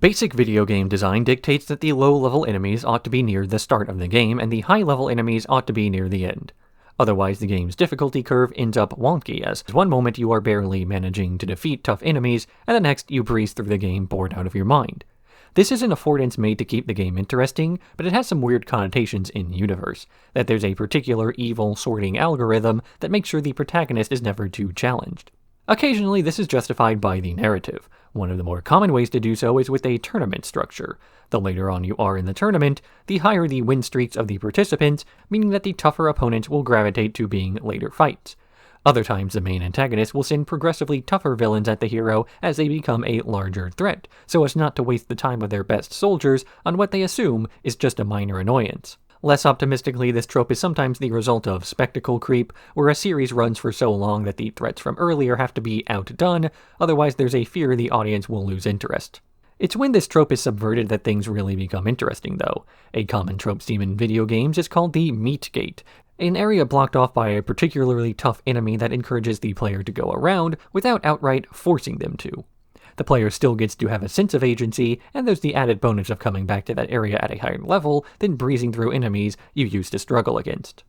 Basic video game design dictates that the low-level enemies ought to be near the start of the game, and the high-level enemies ought to be near the end. Otherwise, the game's difficulty curve ends up wonky, as one moment you are barely managing to defeat tough enemies, and the next you breeze through the game bored out of your mind. This is an affordance made to keep the game interesting, but it has some weird connotations in universe, that there's a particular evil sorting algorithm that makes sure the protagonist is never too challenged. Occasionally, this is justified by the narrative. One of the more common ways to do so is with a tournament structure. The later on you are in the tournament, the higher the win streaks of the participants, meaning that the tougher opponents will gravitate to being later fights. Other times, the main antagonist will send progressively tougher villains at the hero as they become a larger threat, so as not to waste the time of their best soldiers on what they assume is just a minor annoyance. Less optimistically, this trope is sometimes the result of spectacle creep, where a series runs for so long that the threats from earlier have to be outdone, otherwise there's a fear the audience will lose interest. It's when this trope is subverted that things really become interesting, though. A common trope theme in video games is called the meat gate, an area blocked off by a particularly tough enemy that encourages the player to go around without outright forcing them to. The player still gets to have a sense of agency, and there's the added bonus of coming back to that area at a higher level than breezing through enemies you used to struggle against.